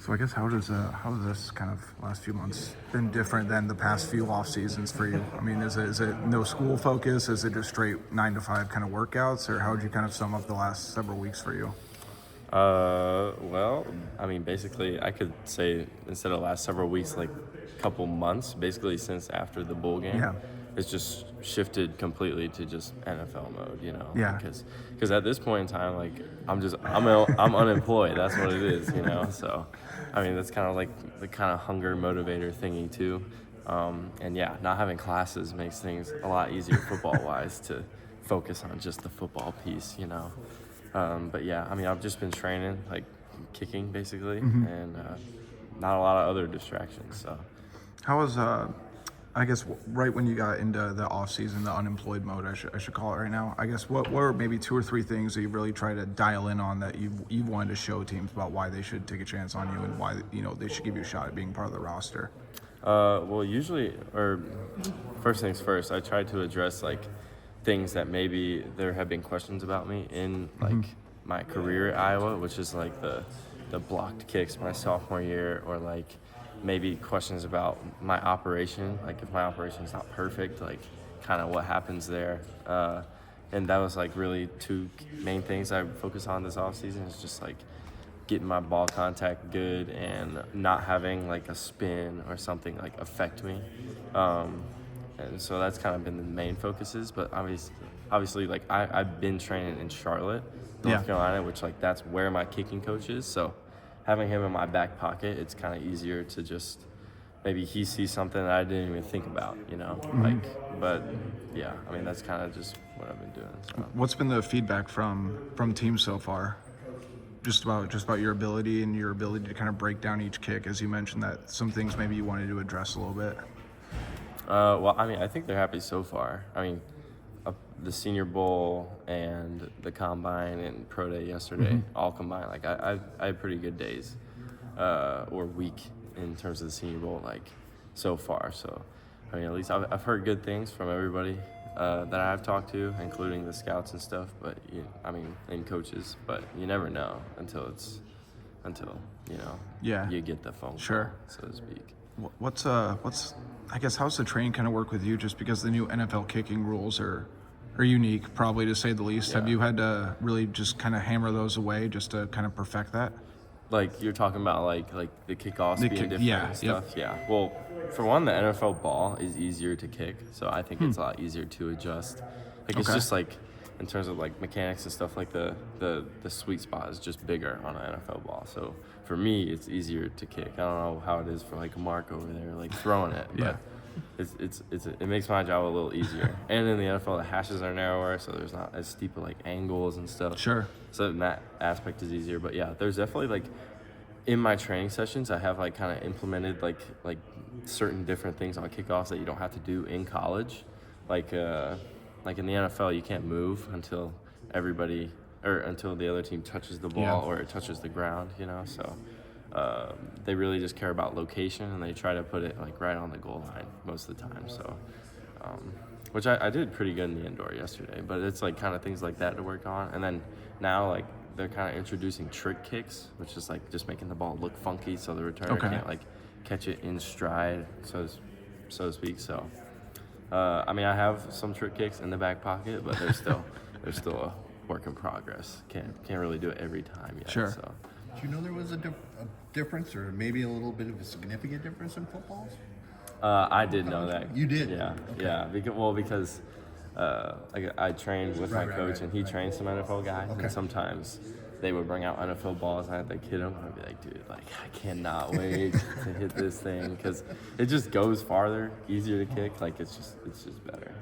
So I guess how does this kind of last few months been different than the past few off seasons for you? I mean, is it no school focus? Is it just straight 9 to 5 kind of workouts, or how would you kind of sum up the last several weeks for you? Well, I mean, basically, I could say instead of last several weeks, like couple months, basically since after the bowl game, Yeah. it's just shifted completely to just NFL mode, Yeah. because at this point in time, like I'm unemployed. That's what it is. So, I mean, that's kind of like the kind of hunger motivator thingy too. And yeah, not having classes makes things a lot easier football wise to focus on just the football piece. But yeah, I mean, I've just been training, like kicking basically, and not a lot of other distractions. So How was I guess right when you got into the off season, the unemployed mode, I should call it right now. I guess what were maybe 2 or 3 things that you really try to dial in on that you've wanted to show teams about why they should take a chance on you and why they should give you a shot at being part of the roster? well, usually, or first things first, I try to address like things that maybe there have been questions about me in like my career at Iowa, which is like the blocked kicks my sophomore year, or like maybe questions about my operation, like if my operation is not perfect, like kind of what happens there. And that was like really two main things I focus on this off season, is just like getting my ball contact good and not having like a spin or something like affect me. And so that's kind of been the main focuses. But obviously like I've been training in Charlotte, North Carolina, which like that's where my kicking coach is. So having him in my back pocket, it's kind of easier to just maybe he sees something that I didn't even think about. But yeah, I mean, that's kind of just what I've been doing. So. What's been the feedback from teams so far? Just about your ability and your ability to kind of break down each kick, as you mentioned that some things maybe you wanted to address a little bit. Well, I mean, I think they're happy so far. I mean, the Senior Bowl and the Combine and Pro Day yesterday, all combined, like I had pretty good days or week in terms of the Senior Bowl, like so far. So, I mean, at least I've heard good things from everybody that I've talked to, including the scouts and stuff. But and coaches. But you never know until you get the phone call, so to speak. What's I guess how's the training kind of work with you? Just because the new NFL kicking rules are unique, probably to say the least. Yeah. Have you had to really just kind of hammer those away just to kind of perfect that? Like you're talking about like the kickoffs being different and stuff. Yep. Yeah. Well, for one, the NFL ball is easier to kick, so I think it's a lot easier to adjust. Like it's just like in terms of like mechanics and stuff, like the sweet spot is just bigger on an NFL ball. So for me, it's easier to kick. I don't know how it is for like Mark over there, like throwing it, but it makes my job a little easier. And in the NFL, the hashes are narrower, so there's not as steep of like angles and stuff. Sure. So that aspect is easier. But yeah, there's definitely like in my training sessions, I have like kind of implemented like certain different things on kickoffs that you don't have to do in college. Like in the NFL, you can't move until until the other team touches the ball or it touches the ground. So they really just care about location, and they try to put it like right on the goal line most of the time. So, which I did pretty good in the indoor yesterday, but it's like kind of things like that to work on. And then now like they're kind of introducing trick kicks, which is like just making the ball look funky so the returner can't like catch it in stride, so to speak. So, I mean, I have some trick kicks in the back pocket, but they're still a work in progress. Can't really do it every time yet. Sure. So. Do you know there was a difference, or maybe a little bit of a significant difference in footballs? I did know that. You did? Yeah, Okay. yeah. Because I trained with my coach, and he trained some NFL guys, and sometimes they would bring out NFL balls, and I had to kid him. I'd be like, dude, like I cannot wait to hit this thing, because it just goes farther, easier to kick. Like it's just better.